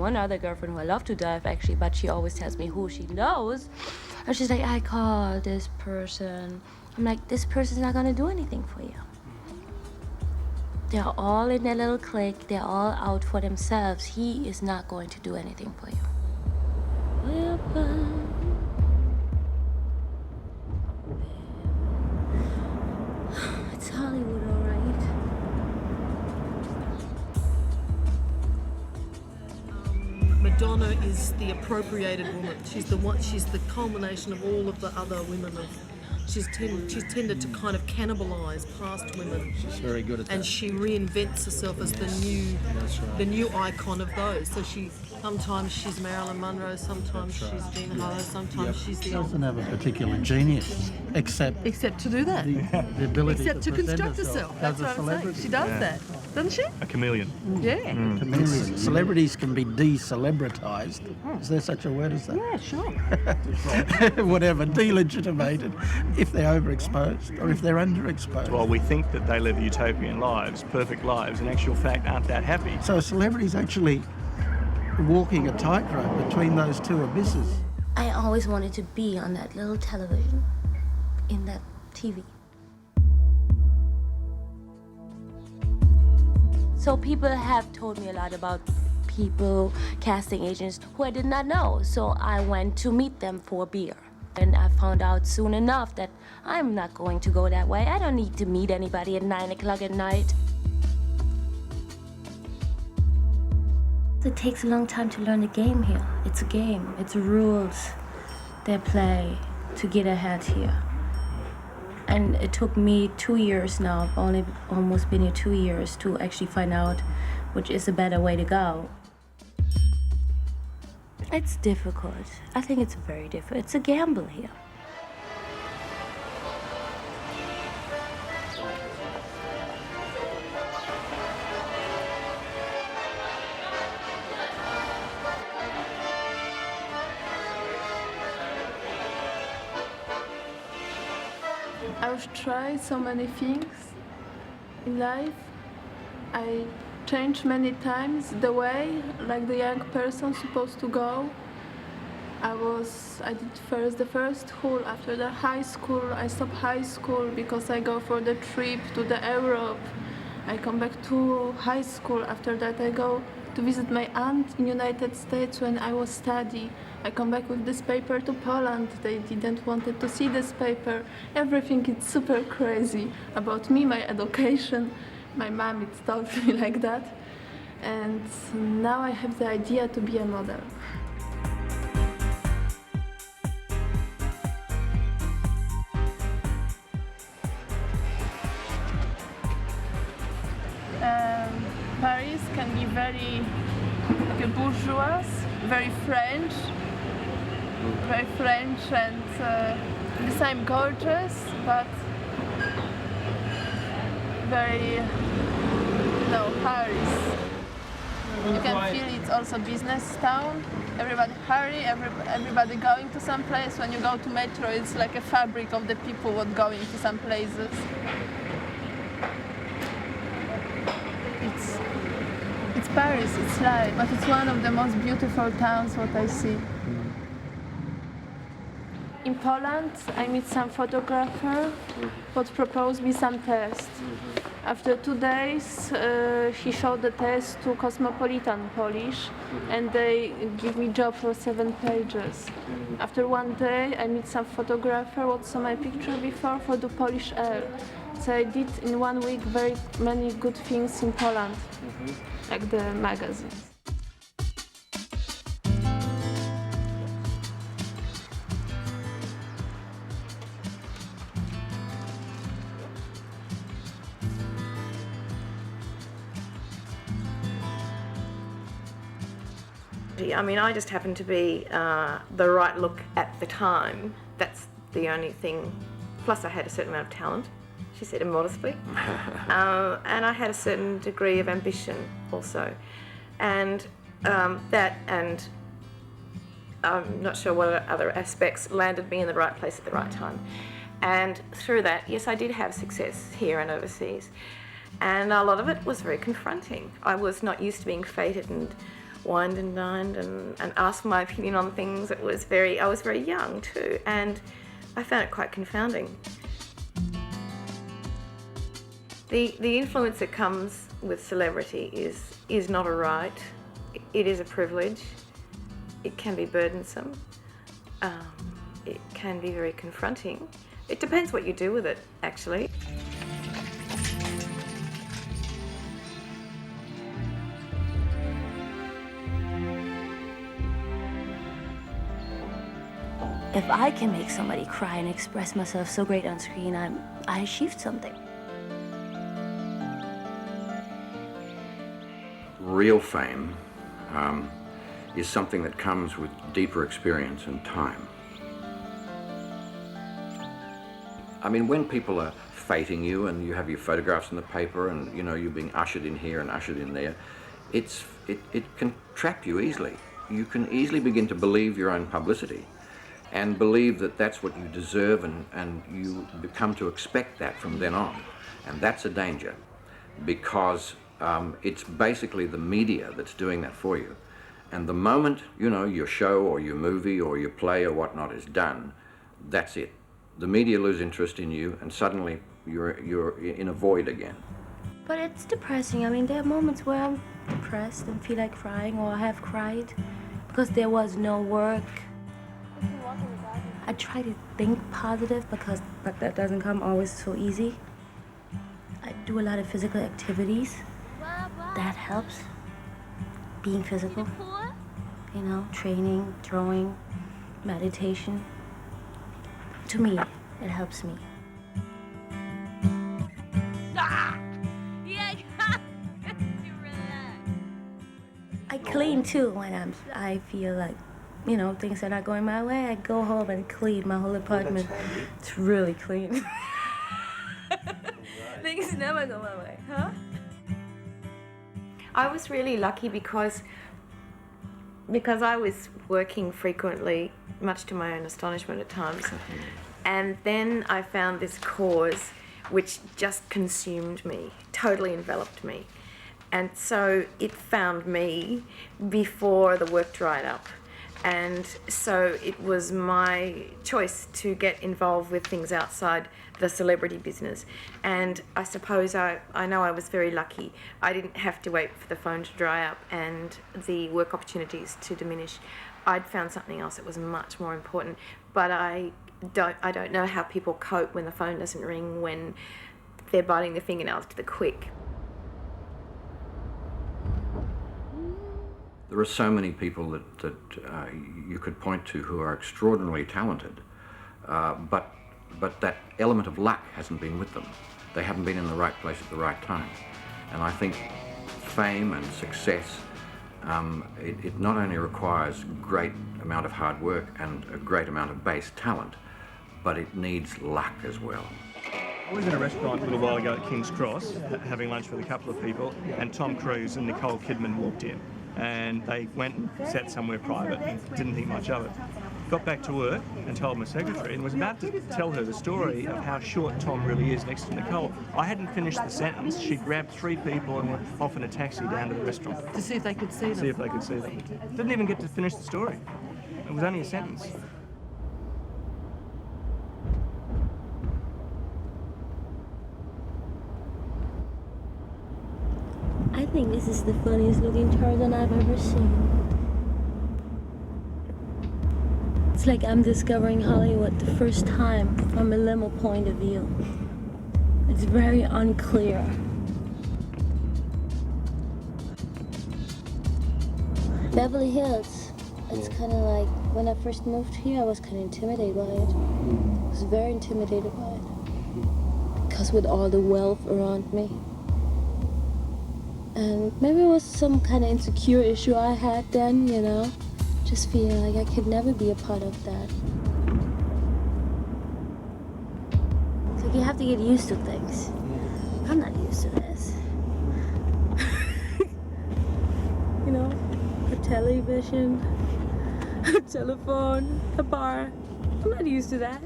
one other girlfriend who I love to death, actually, but she always tells me who she knows. And she's like, I call this person. I'm like, this person's not gonna do anything for you. They're all in their little clique. They're all out for themselves. He is not going to do anything for you. It's Hollywood, all right. Madonna is the appropriated woman. She's the culmination of all of the other women. She's tended to kind of cannibalise past women. She's very good at that. And she reinvents herself as the new icon of those. So sometimes she's Marilyn Monroe, sometimes she's Jean Harlow, sometimes she's the... She doesn't have a particular genius, except to do that. The ability to construct herself. That's what I'm saying. She does that, doesn't she? A chameleon. Yeah. Chameleon. Celebrities can be de-celebritised. Is there such a word as that? Yeah, sure. Whatever, delegitimated, if they're overexposed or if they're underexposed. Well, we think that they live utopian lives, perfect lives, in actual fact aren't that happy. So a celebrity's actually walking a tightrope between those two abysses. I always wanted to be on that little television, in that TV. So people have told me a lot about people, casting agents, who I did not know. So I went to meet them for a beer. And I found out soon enough that I'm not going to go that way. I don't need to meet anybody at 9 o'clock at night. It takes a long time to learn the game here. It's a game, it's rules they play to get ahead here. And it took me 2 years now, I've only almost been here 2 years to actually find out which is a better way to go. It's difficult. I think it's very difficult. It's a gamble here. I've tried so many things in life. I changed many times the way, like the young person supposed to go. I did first the first school. After the high school, I stopped high school because I go for the trip to the Europe. I come back to high school. After that, I go to visit my aunt in United States when I was studying. I come back with this paper to Poland. They didn't want to see this paper. Everything is super crazy about me, my education. My mom told me like that. And now I have the idea to be a model. Paris can be very bourgeois, very French and the same gorgeous, but very, Paris. You can feel it's also business town. Everybody hurry, everybody going to some place. When you go to metro, it's like a fabric of the people what going to some places. It's Paris, it's life, but it's one of the most beautiful towns what I see. In Poland, I meet some photographer what proposed me some test. After 2 days, he showed the test to Cosmopolitan Polish, and they give me job for 7 pages. After 1 day, I meet some photographer what saw my picture before for the Polish Air. So I did in 1 week very many good things in Poland, like the magazines. I mean, I just happened to be the right look at the time. That's the only thing. Plus, I had a certain amount of talent, she said immodestly. And I had a certain degree of ambition also. And that and I'm not sure what other aspects landed me in the right place at the right time. And through that, yes, I did have success here and overseas. And a lot of it was very confronting. I was not used to being feted and wined and dined and asked my opinion on things. I was very young too, and I found it quite confounding. The influence that comes with celebrity is not a right. It is a privilege. It can be burdensome. It can be very confronting. It depends what you do with it, actually. If I can make somebody cry and express myself so great on screen, I achieved something. Real fame is something that comes with deeper experience and time. I mean, when people are fating you and you have your photographs in the paper and, you know, you're being ushered in here and ushered in there, it can trap you easily. You can easily begin to believe your own publicity and believe that that's what you deserve, and you come to expect that from then on. And that's a danger, because it's basically the media that's doing that for you. And the moment, you know, your show or your movie or your play or whatnot is done, that's it. The media lose interest in you, and suddenly you're in a void again. But it's depressing. I mean, there are moments where I'm depressed and feel like crying, or I have cried because there was no work. I try to think positive, but that doesn't come always so easy. I do a lot of physical activities. That helps. Being physical. You know, training, throwing, meditation. To me, it helps me. I clean too when I feel like, you know, things are not going my way. I go home and clean my whole apartment. It's really clean. Things never go my way, huh? I was really lucky because I was working frequently, much to my own astonishment at times. And then I found this cause which just consumed me, totally enveloped me. And so it found me before the work dried up. And so it was my choice to get involved with things outside the celebrity business. And I suppose I know I was very lucky. I didn't have to wait for the phone to dry up and the work opportunities to diminish. I'd found something else that was much more important. But I don't know how people cope when the phone doesn't ring, when they're biting their fingernails to the quick. There are so many people that you could point to who are extraordinarily talented, but that element of luck hasn't been with them. They haven't been in the right place at the right time. And I think fame and success, it not only requires a great amount of hard work and a great amount of base talent, but it needs luck as well. I was in a restaurant a little while ago at King's Cross, having lunch with a couple of people, and Tom Cruise and Nicole Kidman walked in. And they went and sat somewhere private and didn't think much of it. Got back to work and told my secretary, and was about to tell her the story of how short Tom really is next to Nicole. I hadn't finished the sentence. She grabbed 3 people and went off in a taxi down to the restaurant. To see if they could see them. See if they could see them. Didn't even get to finish the story. It was only a sentence. I think this is the funniest looking Tarzan I've ever seen. It's like I'm discovering Hollywood the first time from a limo point of view. It's very unclear. Beverly Hills, it's kind of like, when I first moved here, I was kind of intimidated by it. I was very intimidated by it. Because with all the wealth around me. And maybe it was some kind of insecure issue I had then, you know? Just feeling like I could never be a part of that. It's like you have to get used to things. I'm not used to this. You know? A television, a telephone, a bar. I'm not used to that.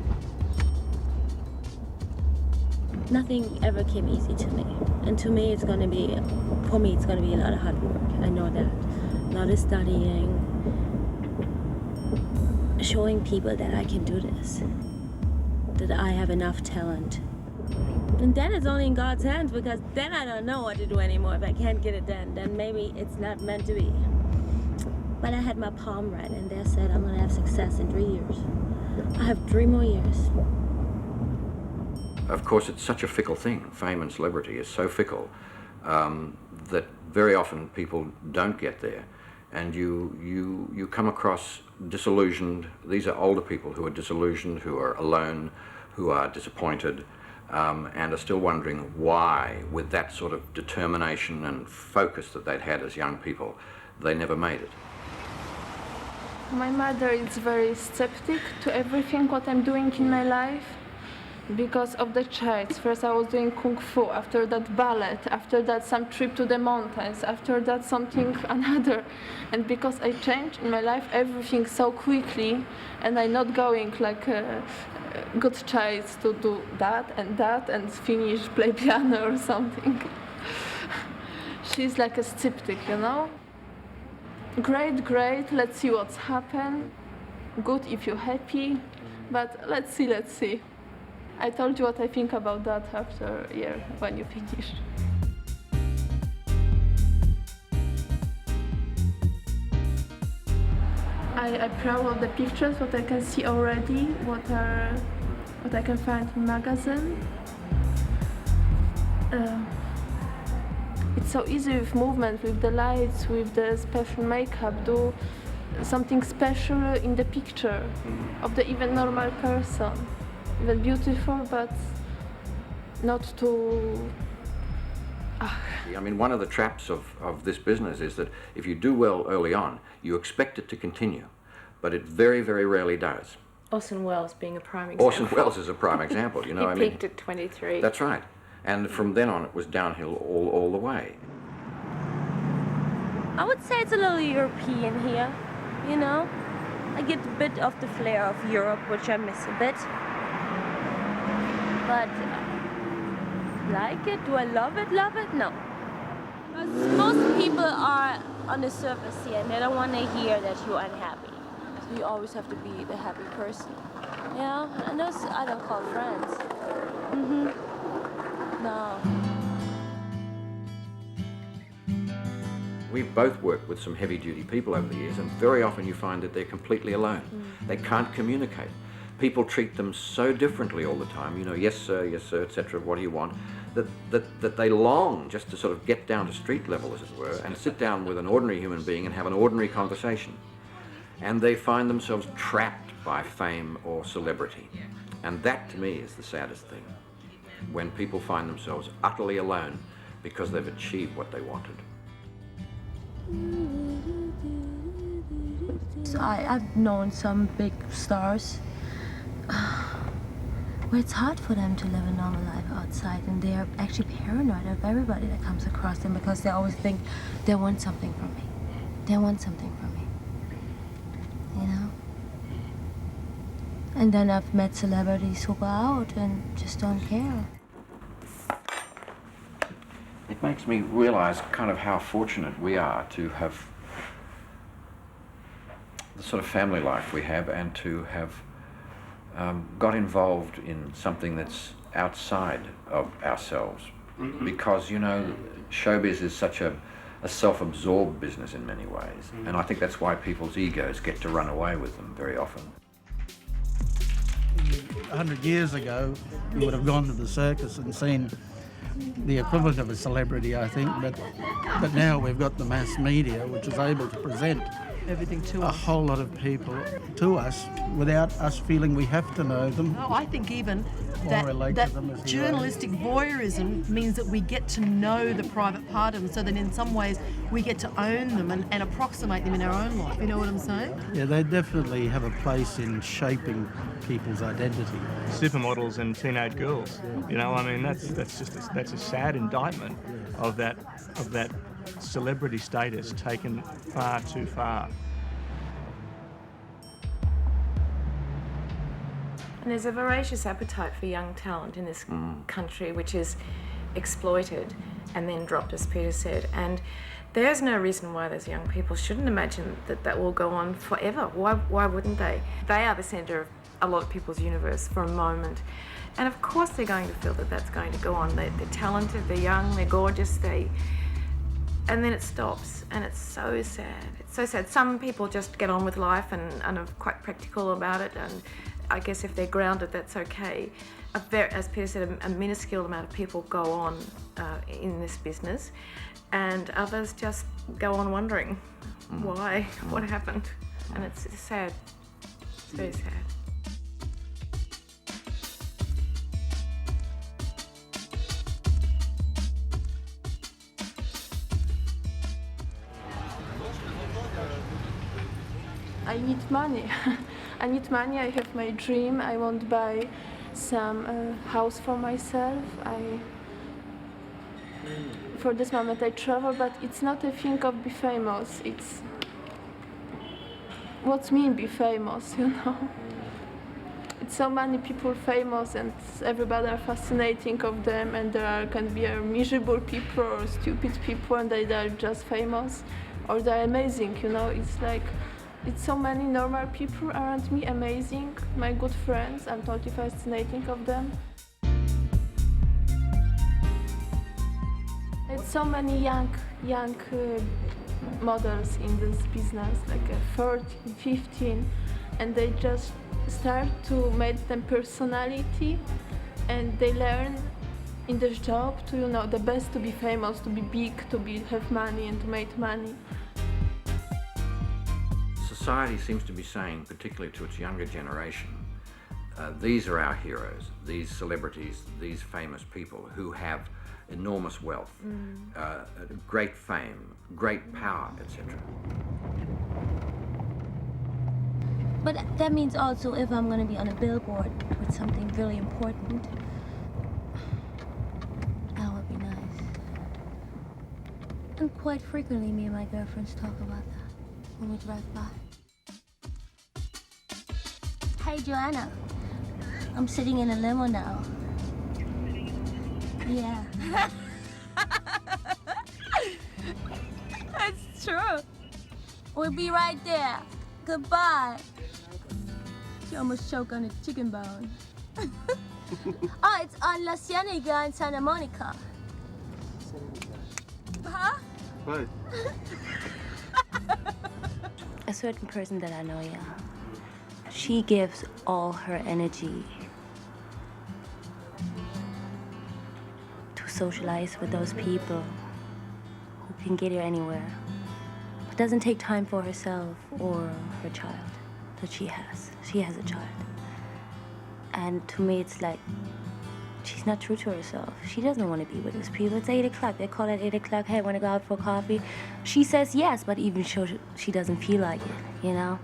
Nothing ever came easy to me. And to me, for me, it's gonna be a lot of hard work. I know that. lot of studying, showing people that I can do this, that I have enough talent. And then it's only in God's hands, because then I don't know what to do anymore. If I can't get it done, then maybe it's not meant to be. But I had my palm read, and they said I'm gonna have success in 3 years. I have 3 more years. Of course, it's such a fickle thing. Fame and celebrity is so fickle that very often people don't get there. And you come across disillusioned. These are older people who are disillusioned, who are alone, who are disappointed, and are still wondering why, with that sort of determination and focus that they'd had as young people, they never made it. My mother is very skeptic to everything what I'm doing in my life because of the church. First I was doing kung fu, after that ballet, after that some trip to the mountains, after that something another. And because I changed in my life everything so quickly, and I'm not going like a good child to do that and finish play piano or something. She's like a skeptic, you know? Great, let's see what's happened. Good if you're happy, but let's see. I told you what I think about that after a year when you finish. I'm proud of the pictures, what I can see already, what I can find in magazine. It's so easy with movement, with the lights, with the special makeup, do something special in the picture of the even normal person. Even beautiful, but not too... I mean, one of the traps of this business is that if you do well early on, you expect it to continue, but it very, very rarely does. Orson Welles being a prime example. Orson Welles is a prime example, you know. He peaked at 23. That's right. And from then on, it was downhill all the way. I would say it's a little European here, you know? I get a bit of the flair of Europe, which I miss a bit. But like it? Do I love it? No. Because most people are on the surface here, and they don't want to hear that you're unhappy. So you always have to be the happy person. Yeah, and those I don't call friends. No. We've both worked with some heavy-duty people over the years, and very often you find that they're completely alone. They can't communicate. People treat them so differently all the time, you know, yes sir, etc., what do you want, that they long just to sort of get down to street level, as it were, and sit down with an ordinary human being and have an ordinary conversation. And they find themselves trapped by fame or celebrity. And that, to me, is the saddest thing, when people find themselves utterly alone because they've achieved what they wanted. So I've known some big stars where it's hard for them to live a normal life outside, and they're actually paranoid of everybody that comes across them because they always think they want something from me. They want something from me, you know? And then I've met celebrities who go out and just don't care. It makes me realize kind of how fortunate we are to have the sort of family life we have, and to have got involved in something that's outside of ourselves. Because, you know, showbiz is such a self-absorbed business in many ways. And I think that's why people's egos get to run away with them very often. 100 years ago, you would have gone to the circus and seen the equivalent of a celebrity, I think, but now we've got the mass media, which is able to present Everything to a us. whole lot of people to us without us feeling we have to know them. Oh, I think even Or relate that to them as journalistic voyeurism means that we get to know the private part of them, so that in some ways we get to own them and approximate them in our own life. You know what I'm saying? Yeah, they definitely have a place in shaping people's identity. Supermodels and teenage girls. You know, I mean, that's a sad indictment of that celebrity status taken far too far. And there's a voracious appetite for young talent in this country, which is exploited and then dropped, as Peter said. And There's no reason why those young people shouldn't imagine that that will go on forever. Why wouldn't they? They are the centre of a lot of people's universe for a moment. And of course they're going to feel that that's going to go on. They're talented, they're young, they're gorgeous, and then it stops, and it's so sad. It's so sad. Some people just get on with life and are quite practical about it, and I guess if they're grounded, that's okay. As Peter said, a minuscule amount of people go on in this business, and others just go on wondering why, what happened, and it's sad. It's very sad. I need money. I need money. I have my dream. I want to buy some house for myself. For this moment I travel, but it's not a thing of be famous. It's what's mean be famous, you know. It's so many people famous, and everybody are fascinating of them, and can be miserable people or stupid people, and they are just famous, or they're amazing, you know. It's so many normal people around me, amazing, my good friends. I'm totally fascinating of them. It's so many young models in this business, like 14, 15, and they just start to make them personality, and they learn in this job to, you know, the best to be famous, to be big, to have money and to make money. Society seems to be saying, particularly to its younger generation, these are our heroes, these celebrities, these famous people who have enormous wealth, great fame, great power, etc. But that means also if I'm going to be on a billboard with something really important, that would be nice. And quite frequently me and my girlfriends talk about that when we drive by. Hey Joanna, I'm sitting in a limo now. Yeah. It's true. We'll be right there. Goodbye. She almost choked on a chicken bone. Oh, it's on La Cienega in Santa Monica. Huh? Right. A certain person that I know, yeah. She gives all her energy to socialize with those people who can get her anywhere, but doesn't take time for herself or her child that she has. She has a child. And to me, it's like, she's not true to herself. She doesn't want to be with those people. It's 8 o'clock. They call at 8 o'clock. Hey, want to go out for coffee? She says yes, but even she doesn't feel like it, you know?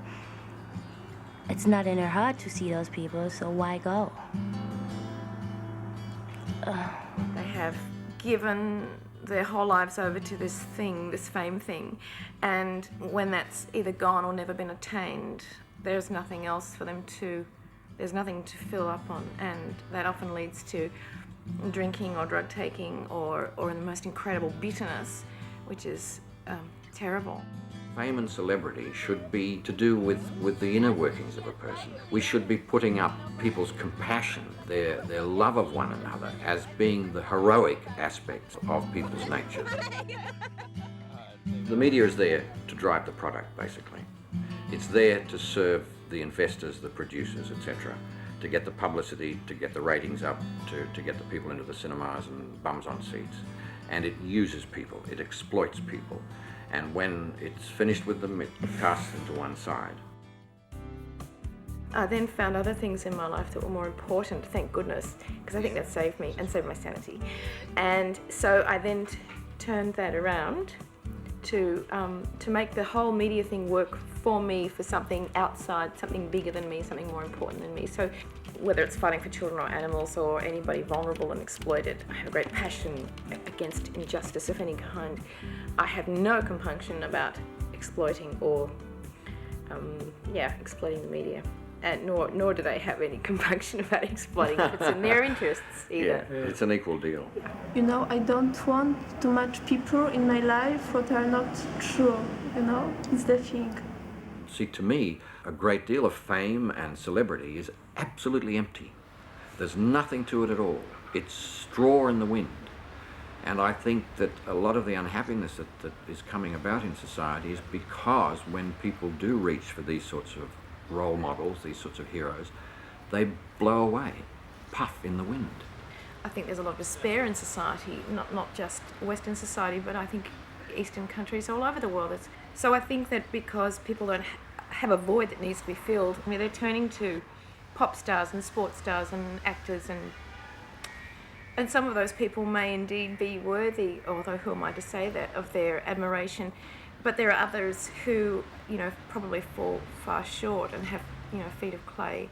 It's not in her heart to see those people, so why go? They have given their whole lives over to this thing, this fame thing, and when that's either gone or never been attained, there's nothing else for them to, there's nothing to fill up on, and that often leads to drinking or drug taking or the most incredible bitterness, which is terrible. Fame and celebrity should be to do with the inner workings of a person. We should be putting up people's compassion, their love of one another, as being the heroic aspects of people's nature. The media is there to drive the product, basically. It's there to serve the investors, the producers, etc., to get the publicity, to get the ratings up, to get the people into the cinemas and bums on seats. And it uses people, it exploits people. And when it's finished with them, it casts them to one side. I then found other things in my life that were more important, thank goodness, because I think that saved me and saved my sanity. And so I then turned that around to make the whole media thing work for me, for something outside, something bigger than me, something more important than me. So whether it's fighting for children or animals or anybody vulnerable and exploited, I have a great passion against injustice of any kind. I have no compunction about exploiting or, exploiting the media. and nor do they have any compunction about exploiting if it's in their interests either. Yeah, it's an equal deal. You know, I don't want too much people in my life what are not true, you know? It's the thing. See, to me, a great deal of fame and celebrity is absolutely empty. There's nothing to it at all. It's straw in the wind. And I think that a lot of the unhappiness that is coming about in society is because when people do reach for these sorts of role models, these sorts of heroes, they blow away, puff in the wind. I think there's a lot of despair in society, not just Western society, but I think Eastern countries all over the world. So I think that because people don't have a void that needs to be filled, I mean, they're turning to pop stars and sports stars and actors, and some of those people may indeed be worthy, although who am I to say that, of their admiration. But there are others who, you know, probably fall far short and have, you know, feet of clay.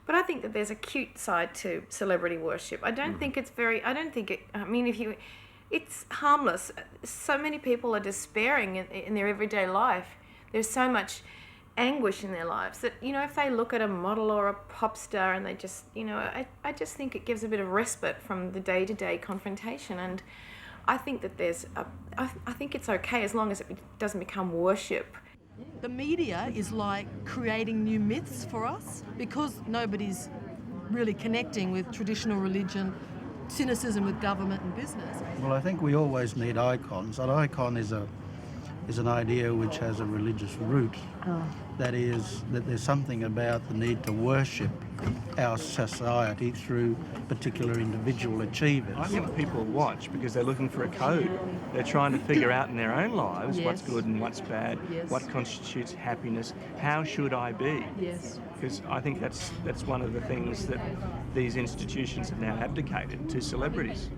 But I think that there's a cute side to celebrity worship. I don't think it's it's harmless. So many people are despairing in their everyday life. There's so much anguish in their lives that, you know, if they look at a model or a pop star and they just, you know, I just think it gives a bit of respite from the day-to-day confrontation. And I think that I think it's okay as long as it doesn't become worship. The media is like creating new myths for us because nobody's really connecting with traditional religion, cynicism with government and business. Well, I think we always need icons. An icon is an idea which has a religious root. That is, that there's something about the need to worship our society through particular individual achievers. I think people watch because they're looking for a code. They're trying to figure out in their own lives what's good and what's bad, what constitutes happiness, how should I be? Yes. Because I think that's one of the things that these institutions have now abdicated to celebrities.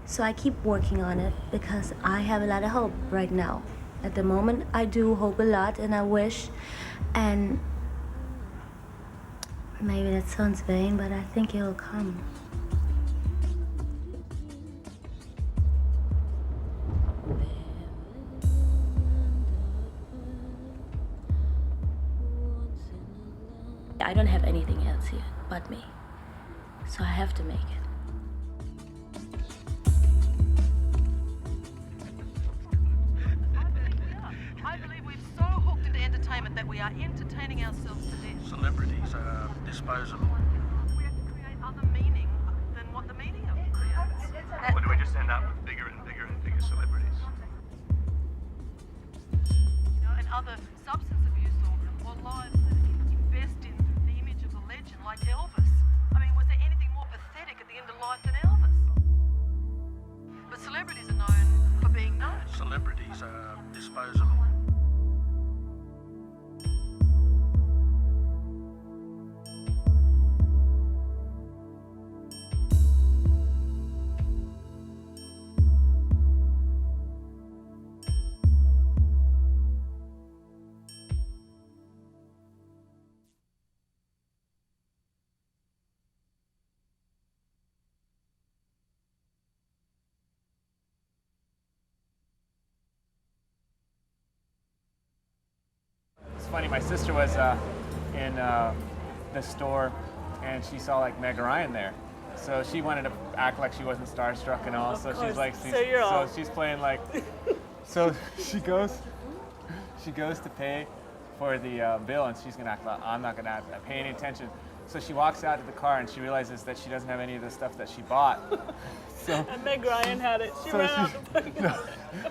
So I keep working on it because I have a lot of hope right now. At the moment, I do hope a lot and I wish, and maybe that sounds vain, but I think it'll come. I don't have anything else here but me, so I have to make it. That we are entertaining ourselves to death. Celebrities are disposable. We have to create other meaning than what the media creates. Or do we just end up with bigger and bigger and bigger celebrities? You know, and other substance abuse or lives that invest in the image of a legend like Elvis. I mean, was there anything more pathetic at the end of life than Elvis? But celebrities are known for being known. Celebrities are disposable. Funny, my sister was in the store and she saw like Meg Ryan there, so she wanted to act like she wasn't starstruck and all. So she's like, she's playing like, so she goes to pay for the bill and she's gonna act like I'm not gonna pay any attention. So she walks out to the car and she realizes that she doesn't have any of the stuff that she bought. And Meg Ryan had it. She ran out to put it.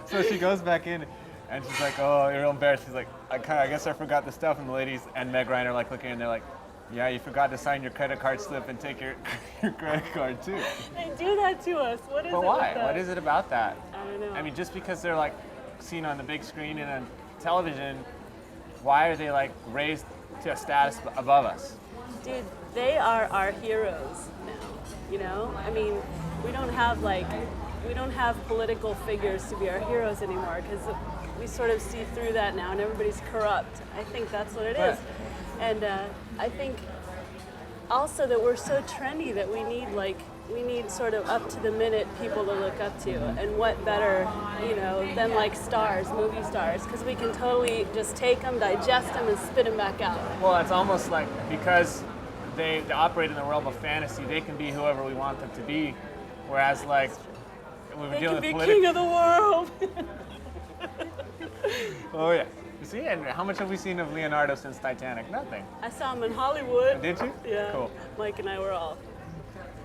So she goes back in. And she's like, oh, you're real embarrassed. She's like, I guess I forgot the stuff. And the ladies and Meg Ryan are like looking and they're like, yeah, you forgot to sign your credit card slip and take your credit card too. They do that to us. What is it? But why? With that? What is it about that? I don't know. I mean, just because they're like seen on the big screen and on television, why are they like raised to a status above us? Dude, they are our heroes now, you know? I mean, we don't have political figures to be our heroes anymore because we sort of see through that now and everybody's corrupt. I think that's what it is. And I think also that we're so trendy that we need like we need sort of up to the minute people to look up to, and what better, you know, than like stars, movie stars, because we can totally just take them, digest them, and spit them back out. Well, it's almost like because they operate in the realm of fantasy, they can be whoever we want them to be, whereas like we were They dealing can with be king of the world. Oh yeah. You see, and how much have we seen of Leonardo since Titanic? Nothing. I saw him in Hollywood. Did you? Yeah. Cool. Mike and I were all,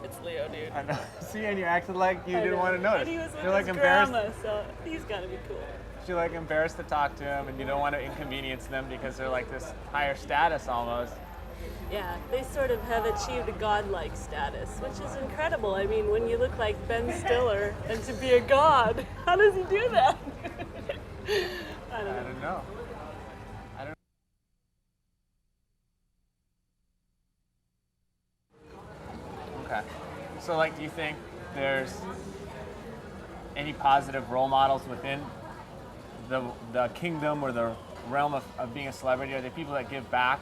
it's Leo, dude. I know. See, and you acted like you I didn't know. want to notice. And he was with You're like his embarrassed. grandma, so he's got to be cool. You're like embarrassed to talk to him, and you don't want to inconvenience them because they're like this higher status almost. Yeah, they sort of have achieved a godlike status, which is incredible. I mean, when you look like Ben Stiller and to be a god, how does he do that? I don't know. I don't know. Okay. So, like, do you think there's any positive role models within the kingdom or the realm of being a celebrity? Are there people that give back,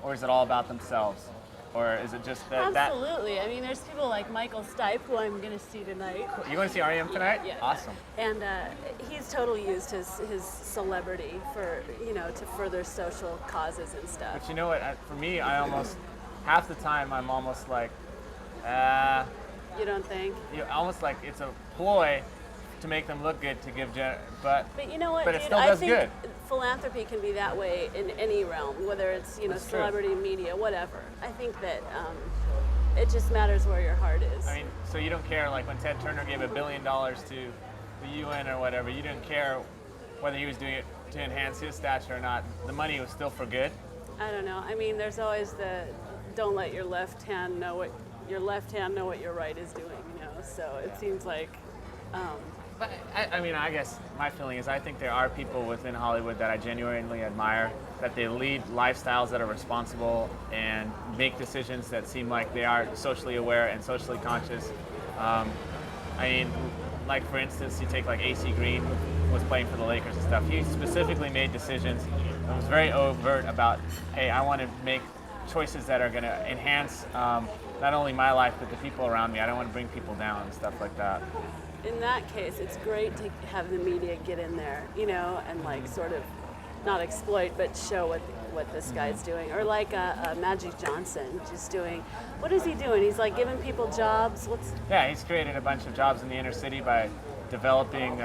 or is it all about themselves? Or is it just that? Absolutely. I mean, there's people like Michael Stipe, who I'm going to see tonight. You going to see R.E.M. tonight? Yeah. Awesome. And he's totally used his celebrity for, you know, to further social causes and stuff. But you know what? For me, I almost half the time I'm almost like, You don't think? almost like it's a ploy to make them look good to give, but you know what, but it dude, still I does think good. philanthropy can be that way in any realm, whether it's, you know, That's true. celebrity, media, whatever. I think that it just matters where your heart is. I mean, so you don't care, like when Ted Turner gave $1 billion to the UN or whatever, you didn't care whether he was doing it to enhance his stature or not. The money was still for good. I don't know. I mean, there's always the don't let your left hand know what your right is doing, you know. So it seems like But I mean, I guess my feeling is I think there are people within Hollywood that I genuinely admire, that they lead lifestyles that are responsible and make decisions that seem like they are socially aware and socially conscious. I mean, like for instance, you take like AC Green was playing for the Lakers and stuff. He specifically made decisions that was very overt about, hey, I want to make choices that are going to enhance not only my life but the people around me. I don't want to bring people down and stuff like that. in that case, it's great to have the media get in there, you know, and like sort of not exploit, but show what this guy's doing. Or like Magic Johnson, just doing, what is he doing? He's like giving people jobs. Yeah, he's created a bunch of jobs in the inner city by developing,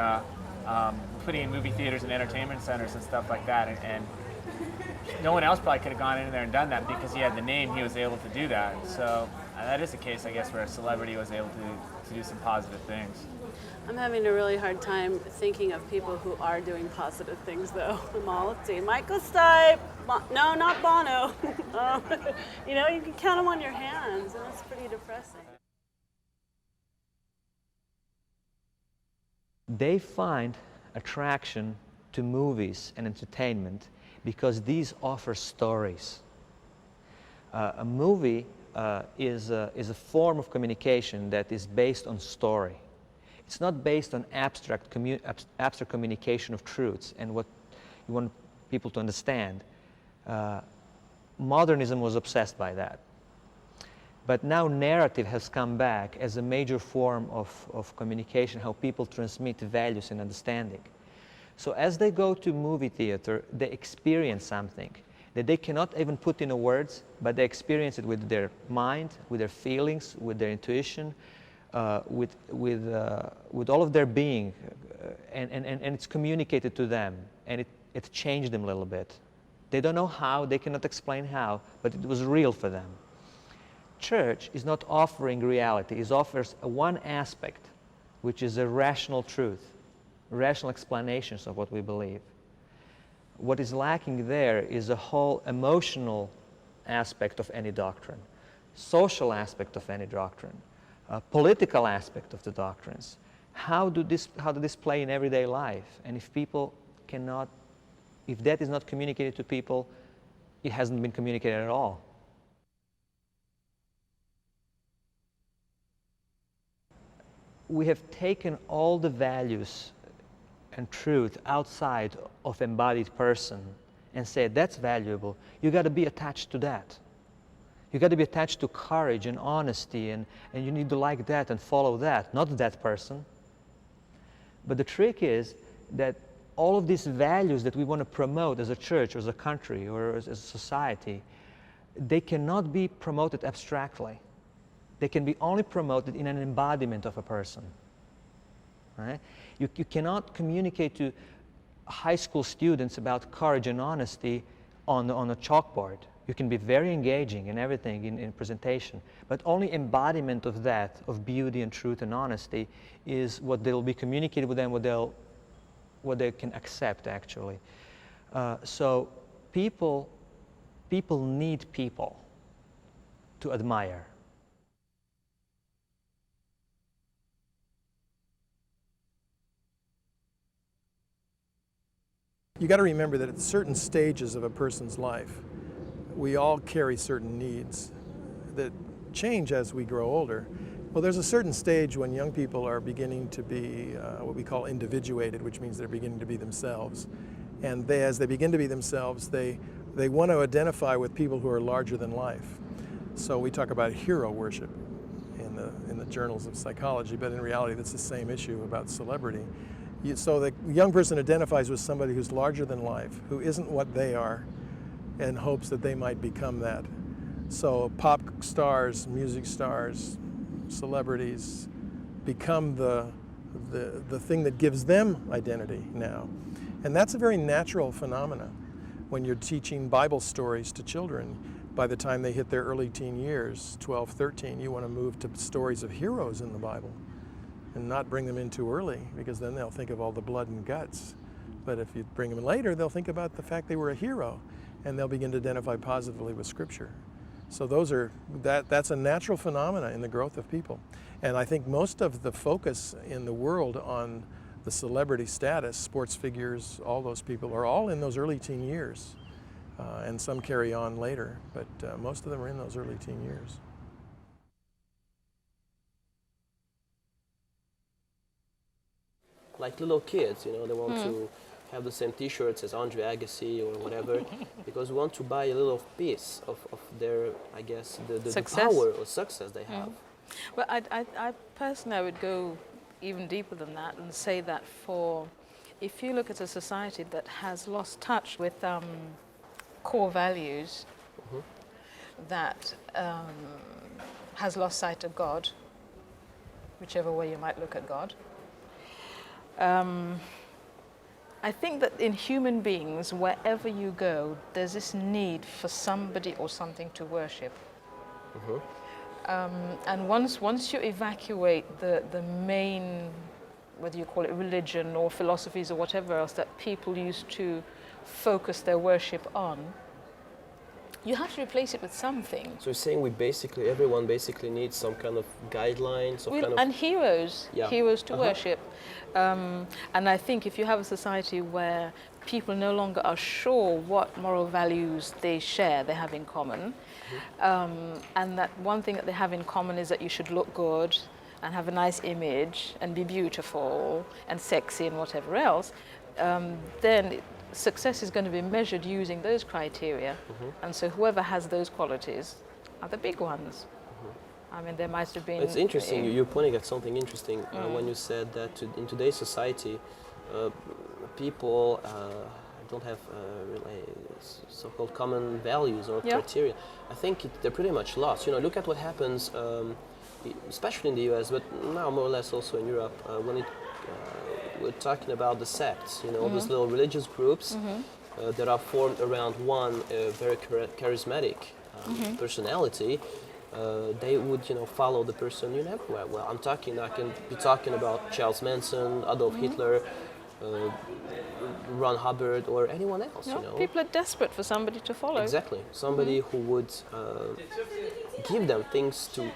putting in movie theaters and entertainment centers and stuff like that. And no one else probably could have gone in there and done that because he had the name. He was able to do that. So that is a case, I guess, where a celebrity was able to do some positive things. I'm having a really hard time thinking of people who are doing positive things, though. Let's see, Michael Stipe, no, not Bono. You know, you can count them on your hands, and that's pretty depressing. They find attraction to movies and entertainment because these offer stories. A movie is a form of communication that is based on story. It's not based on abstract communication of truths and what you want people to understand. Modernism was obsessed by that. But now narrative has come back as a major form of communication, how people transmit values and understanding. So as they go to movie theater, they experience something that they cannot even put into words, but they experience it with their mind, with their feelings, with their intuition, with all of their being, and it's communicated to them, and it changed them a little bit. They don't know how, they cannot explain how, but it was real for them. Church is not offering reality, it offers one aspect, which is a rational truth, rational explanations of what we believe. What is lacking there is a whole emotional aspect of any doctrine, social aspect of any doctrine, political aspect of the doctrines. How do this play in everyday life? And if people cannot, if that is not communicated to people, it hasn't been communicated at all. We have taken all the values and truth outside of embodied person and said, that's valuable. You got to be attached to that. You got to be attached to courage and honesty, and you need to like that and follow that, not that person. But the trick is that all of these values that we want to promote as a church, or as a country, or as a society, they cannot be promoted abstractly. They can be only promoted in an embodiment of a person. Right? You cannot communicate to high school students about courage and honesty on a chalkboard. You can be very engaging in everything in presentation, but only embodiment of that, of beauty and truth and honesty, is what they'll be communicated with them, what they can accept, actually. So people need people to admire. You got to remember that at certain stages of a person's life, we all carry certain needs that change as we grow older. Well, there's a certain stage when young people are beginning to be what we call individuated, which means they're beginning to be themselves. And as they begin to be themselves, they want to identify with people who are larger than life. So we talk about hero worship in the journals of psychology, but in reality that's the same issue about celebrity. So the young person identifies with somebody who's larger than life, who isn't what they are, and hopes that they might become that. So pop stars, music stars, celebrities become the thing that gives them identity now. And that's a very natural phenomenon when you're teaching Bible stories to children. By the time they hit their early teen years, 12, 13, you want to move to stories of heroes in the Bible and not bring them in too early, because then they'll think of all the blood and guts. But if you bring them in later, they'll think about the fact they were a hero, and they'll begin to identify positively with Scripture. So that's a natural phenomena in the growth of people. And I think most of the focus in the world on the celebrity status, sports figures, all those people are all in those early teen years. And some carry on later, but most of them are in those early teen years. Like little kids, they want to have the same T-shirts as Andre Agassi or whatever, because we want to buy a little piece of their, I guess, the power or success they have. Well, I personally, I would go even deeper than that and say that if you look at a society that has lost touch with core values, that has lost sight of God, whichever way you might look at God, I think that in human beings, wherever you go, there's this need for somebody or something to worship. And once you evacuate the main, whether you call it religion or philosophies or whatever else that people used to focus their worship on, you have to replace it with something. So you're saying everyone basically needs some kind of guidelines? And heroes to worship. And I think if you have a society where people no longer are sure what moral values they have in common, and that one thing that they have in common is that you should look good and have a nice image and be beautiful and sexy and whatever else, then success is going to be measured using those criteria. And so whoever has those qualities are the big ones. I mean, there might have been... It's interesting, you're pointing at something interesting when you said that in today's society, people don't have really so-called common values or criteria. I think they're pretty much lost. Look at what happens, especially in the US, but now more or less also in Europe, when we're talking about the sects, all those little religious groups that are formed around one very charismatic personality. They would, follow the person everywhere. Well, I can be talking about Charles Manson, Adolf Hitler, Ron Hubbard, or anyone else. People are desperate for somebody to follow. Exactly, somebody who would give them things to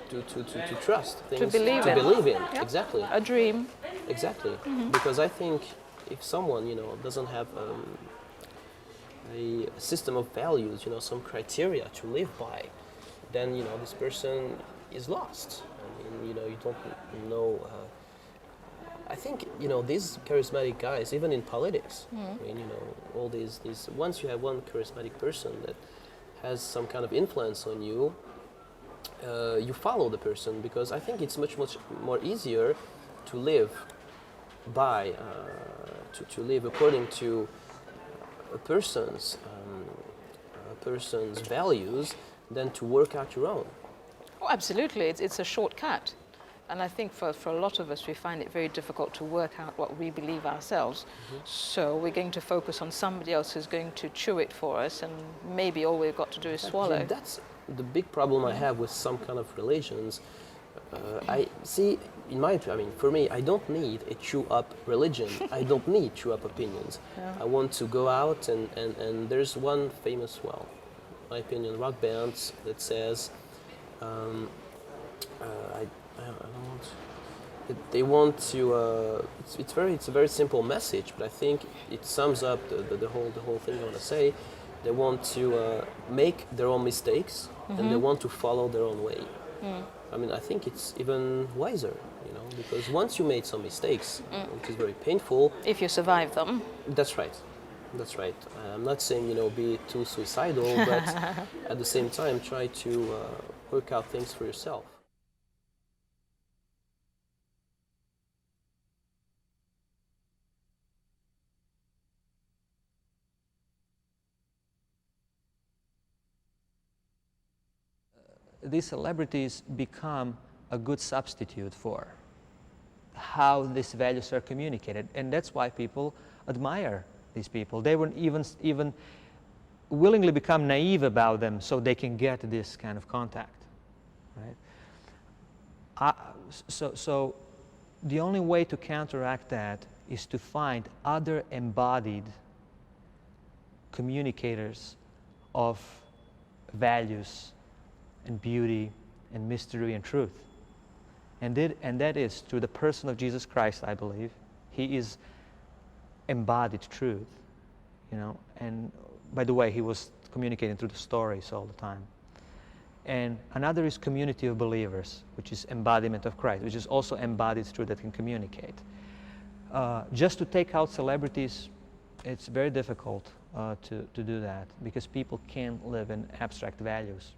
trust, things to believe in. Yep. Exactly, a dream. Exactly, because I think if someone doesn't have a system of values, some criteria to live by, then this person is lost. I mean, you don't know. I think these charismatic guys, even in politics. I mean, all these. Once you have one charismatic person that has some kind of influence on you, you follow the person, because I think it's much more easier to live by to live according to a person's values than to work out your own. Oh, absolutely, it's a shortcut. And I think for a lot of us, we find it very difficult to work out what we believe ourselves. So we're going to focus on somebody else who's going to chew it for us, and maybe all we've got to do is swallow. Yeah, that's the big problem I have with some kind of religions. I see, for me, I don't need a chew-up religion. I don't need chew-up opinions. Yeah. I want to go out and there's one famous, well, in my opinion, rock band that says, they want to. It's a very simple message, but I think it sums up the whole thing I want to say. They want to make their own mistakes, and they want to follow their own way. I mean, I think it's even wiser, because once you made some mistakes, which is very painful. If you survive them. That's right. That's right. I'm not saying be too suicidal, but at the same time, try to work out things for yourself. These celebrities become a good substitute for how these values are communicated, and that's why people admire these people. They won't even willingly become naive about them so they can get this kind of contact, right? So the only way to counteract that is to find other embodied communicators of values and beauty and mystery and truth. And that is through the person of Jesus Christ, I believe. He is embodied truth, and by the way, he was communicating through the stories all the time. And another is community of believers, which is embodiment of Christ, which is also embodied truth that can communicate. Just to take out celebrities, it's very difficult to do that, because people can't live in abstract values.